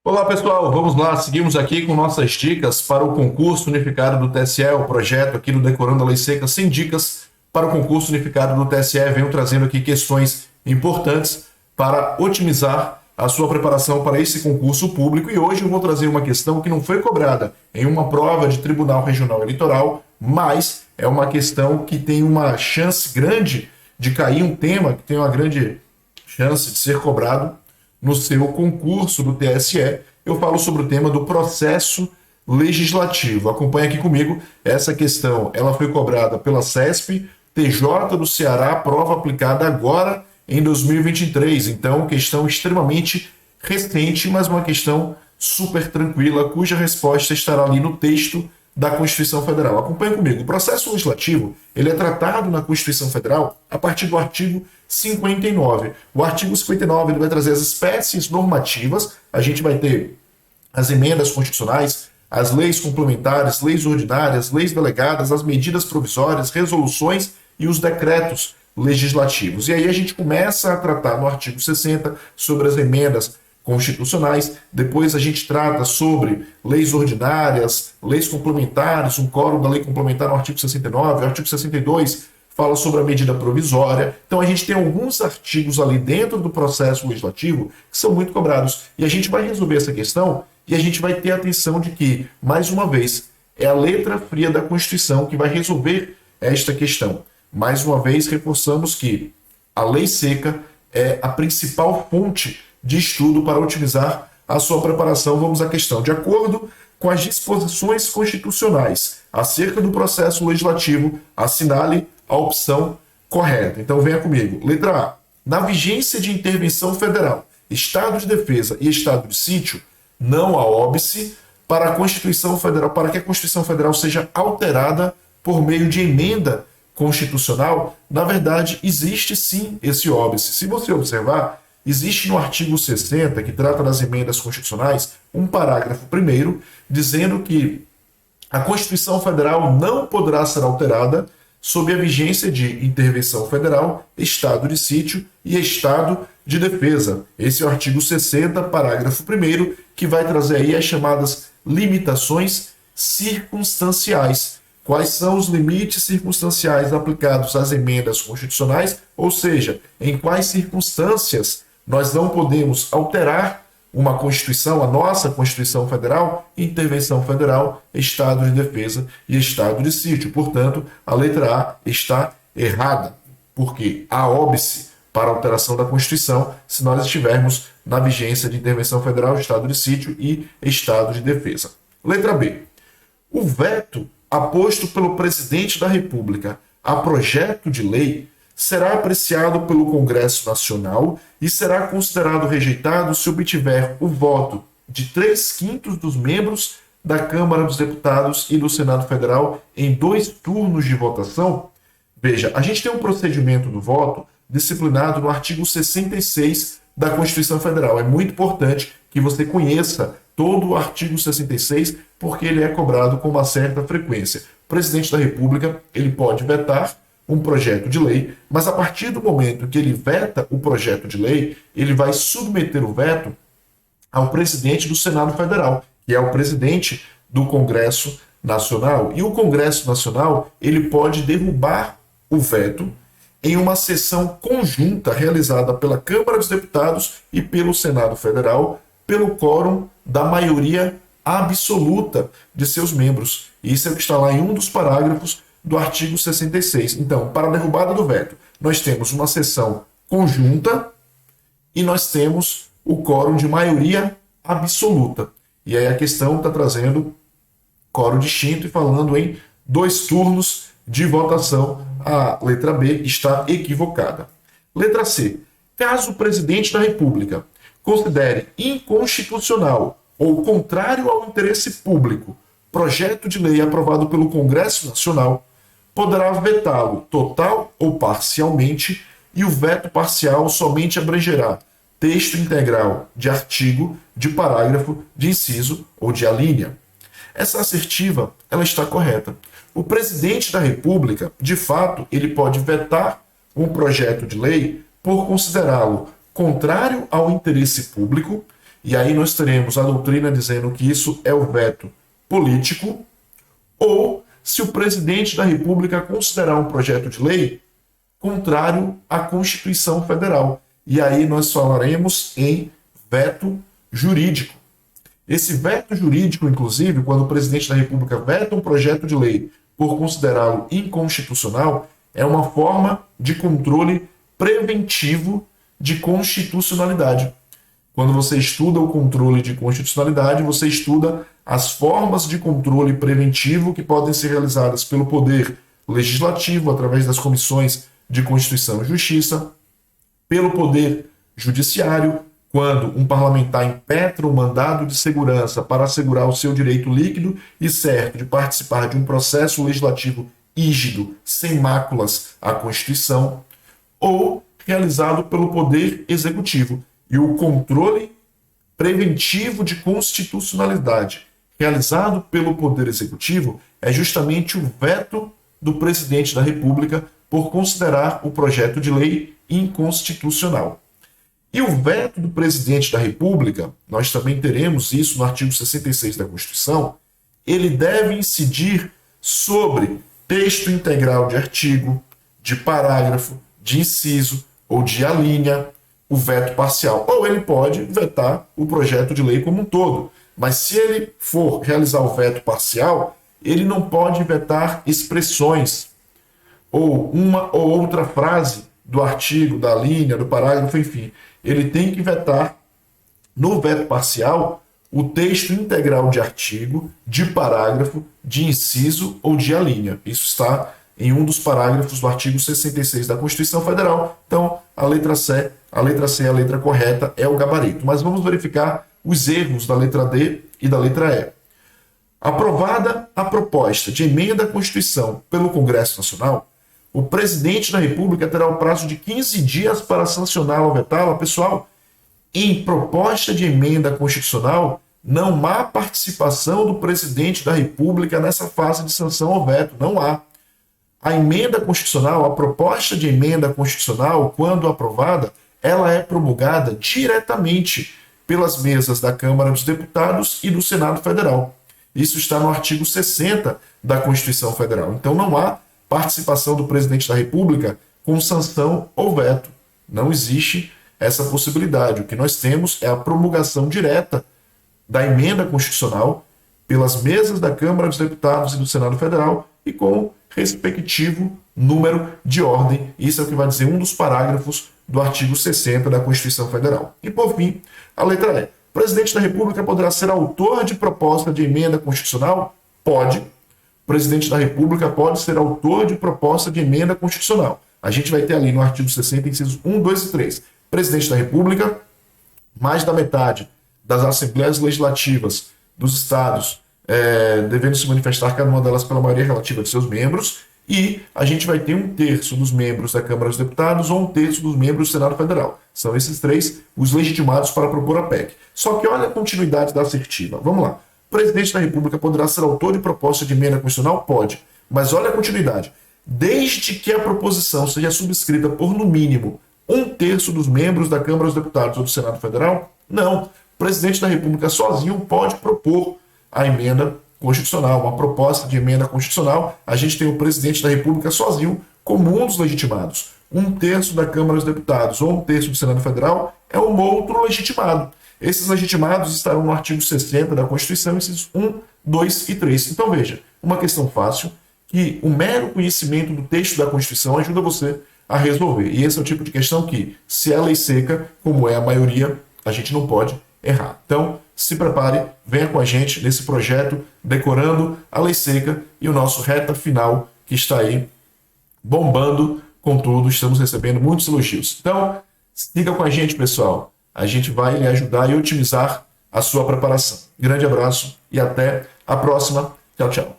Olá pessoal, vamos lá, seguimos aqui com nossas dicas para o concurso unificado do TSE, o projeto aqui do Decorando a Lei Seca, 100 dicas para o concurso unificado do TSE. Venho trazendo aqui questões importantes para otimizar a sua preparação para esse concurso público, e hoje eu vou trazer uma questão que não foi cobrada em uma prova de Tribunal Regional Eleitoral, mas é uma questão que tem uma chance grande de cair, um tema que tem uma grande chance de ser cobrado no seu concurso do TSE. Eu falo sobre o tema do processo legislativo. Acompanhe aqui comigo. Essa questão ela foi cobrada pela CESP, TJ do Ceará, prova aplicada agora em 2023. Então, questão extremamente recente, mas uma questão super tranquila, cuja resposta estará ali no texto da Constituição Federal. Acompanhe comigo. O processo legislativo ele é tratado na Constituição Federal a partir do artigo 59. O artigo 59 ele vai trazer as espécies normativas. A gente vai ter as emendas constitucionais, as leis complementares, leis ordinárias, leis delegadas, as medidas provisórias, resoluções e os decretos legislativos. E aí a gente começa a tratar no artigo 60 sobre as emendas constitucionais, depois a gente trata sobre leis ordinárias, leis complementares, um quórum da lei complementar no artigo 69, o artigo 62 fala sobre a medida provisória. Então a gente tem alguns artigos ali dentro do processo legislativo que são muito cobrados, e a gente vai resolver essa questão e a gente vai ter atenção de que, mais uma vez, é a letra fria da Constituição que vai resolver esta questão. Mais uma vez, reforçamos que a lei seca é a principal fonte de estudo para otimizar a sua preparação. Vamos à questão. De acordo com as disposições constitucionais acerca do processo legislativo, assinale a opção correta. Então venha comigo. Letra A. Na vigência de intervenção federal, estado de defesa e estado de sítio, não há óbice para a Constituição Federal, para que a Constituição Federal seja alterada por meio de emenda constitucional. Na verdade, existe sim esse óbice. Se você observar, existe no artigo 60, que trata das emendas constitucionais, um parágrafo primeiro, dizendo que a Constituição Federal não poderá ser alterada sob a vigência de intervenção federal, estado de sítio e estado de defesa. Esse é o artigo 60, parágrafo primeiro, que vai trazer aí as chamadas limitações circunstanciais. Quais são os limites circunstanciais aplicados às emendas constitucionais? Ou seja, em quais circunstâncias nós não podemos alterar uma Constituição, a nossa Constituição Federal, intervenção federal, estado de defesa e estado de sítio. Portanto, a letra A está errada, porque há óbice para alteração da Constituição se nós estivermos na vigência de intervenção federal, estado de sítio e estado de defesa. Letra B. O veto aposto pelo presidente da República a projeto de lei será apreciado pelo Congresso Nacional e será considerado rejeitado se obtiver o voto de 3/5 dos membros da Câmara dos Deputados e do Senado Federal em 2 turnos de votação. Veja, a gente tem um procedimento do voto disciplinado no artigo 66 da Constituição Federal. É muito importante que você conheça todo o artigo 66, porque ele é cobrado com uma certa frequência. O presidente da República ele pode vetar um projeto de lei, mas a partir do momento que ele veta o projeto de lei, ele vai submeter o veto ao presidente do Senado Federal, que é o presidente do Congresso Nacional. E o Congresso Nacional ele pode derrubar o veto em uma sessão conjunta realizada pela Câmara dos Deputados e pelo Senado Federal, pelo quórum da maioria absoluta de seus membros. Isso é o que está lá em um dos parágrafos do artigo 66. Então, para a derrubada do veto, nós temos uma sessão conjunta e nós temos o quórum de maioria absoluta. E aí a questão está trazendo quórum distinto e falando em 2 turnos de votação. A letra B está equivocada. Letra C. Caso o presidente da República considere inconstitucional ou contrário ao interesse público projeto de lei aprovado pelo Congresso Nacional, poderá vetá-lo total ou parcialmente, e o veto parcial somente abrangerá texto integral de artigo, de parágrafo, de inciso ou de alínea. Essa assertiva ela está correta. O presidente da República, de fato, ele pode vetar um projeto de lei por considerá-lo contrário ao interesse público e aí nós teremos a doutrina dizendo que isso é o veto político, ou se o presidente da República considerar um projeto de lei contrário à Constituição Federal. E aí nós falaremos em veto jurídico. Esse veto jurídico, inclusive, quando o presidente da República veta um projeto de lei por considerá-lo inconstitucional, é uma forma de controle preventivo de constitucionalidade. Quando você estuda o controle de constitucionalidade, você estuda as formas de controle preventivo que podem ser realizadas pelo Poder Legislativo, através das comissões de Constituição e Justiça, pelo Poder Judiciário, quando um parlamentar impetra um mandado de segurança para assegurar o seu direito líquido e certo de participar de um processo legislativo rígido, sem máculas à Constituição, ou realizado pelo Poder Executivo. E o controle preventivo de constitucionalidade realizado pelo Poder Executivo é justamente o veto do presidente da República por considerar o projeto de lei inconstitucional. E o veto do presidente da República, nós também teremos isso no artigo 66 da Constituição, ele deve incidir sobre texto integral de artigo, de parágrafo, de inciso ou de alínea, o veto parcial. Ou ele pode vetar o projeto de lei como um todo. Mas se ele for realizar o veto parcial, ele não pode vetar expressões ou uma ou outra frase do artigo, da linha, do parágrafo, enfim. Ele tem que vetar, no veto parcial, o texto integral de artigo, de parágrafo, de inciso ou de alínea. Isso está em um dos parágrafos do artigo 66 da Constituição Federal. Então, a letra C, a letra correta, é o gabarito. Mas vamos verificar os erros da letra D e da letra E. Aprovada a proposta de emenda à Constituição pelo Congresso Nacional, o presidente da República terá o prazo de 15 dias para sancioná-la ou vetá-la. Pessoal, em proposta de emenda constitucional, não há participação do presidente da República nessa fase de sanção ou veto. Não há. A emenda constitucional, a proposta de emenda constitucional, quando aprovada, ela é promulgada diretamente pelas mesas da Câmara dos Deputados e do Senado Federal. Isso está no artigo 60 da Constituição Federal. Então não há participação do presidente da República com sanção ou veto. Não existe essa possibilidade. O que nós temos é a promulgação direta da emenda constitucional pelas mesas da Câmara dos Deputados e do Senado Federal e com respectivo número de ordem. Isso é o que vai dizer um dos parágrafos do artigo 60 da Constituição Federal. E, por fim, a letra E. O presidente da República poderá ser autor de proposta de emenda constitucional? Pode. O presidente da República pode ser autor de proposta de emenda constitucional. A gente vai ter ali no artigo 60, incisos 1, 2 e 3. Presidente da República, mais da metade das assembleias legislativas dos estados devendo se manifestar cada uma delas pela maioria relativa de seus membros, e a gente vai ter 1/3 dos membros da Câmara dos Deputados ou 1/3 dos membros do Senado Federal. São esses três os legitimados para propor a PEC. Só que olha a continuidade da assertiva. Vamos lá. O presidente da República poderá ser autor de proposta de emenda constitucional? Pode. Mas olha a continuidade. Desde que a proposição seja subscrita por, no mínimo, 1/3 dos membros da Câmara dos Deputados ou do Senado Federal? Não. O presidente da República sozinho pode propor a emenda constitucional, uma proposta de emenda constitucional. A gente tem o presidente da República sozinho como um dos legitimados. 1/3 da Câmara dos Deputados ou 1/3 do Senado Federal é um outro legitimado. Esses legitimados estarão no artigo 60 da Constituição, incisos 1, 2 e 3. Então veja, uma questão fácil que o mero conhecimento do texto da Constituição ajuda você a resolver. E esse é o tipo de questão que, se é lei seca, como é a maioria, a gente não pode errar. Então, se prepare, venha com a gente nesse projeto Decorando a Lei Seca e o nosso reta final que está aí bombando com tudo. Estamos recebendo muitos elogios. Então, siga com a gente, pessoal. A gente vai lhe ajudar e otimizar a sua preparação. Grande abraço e até a próxima. Tchau, tchau.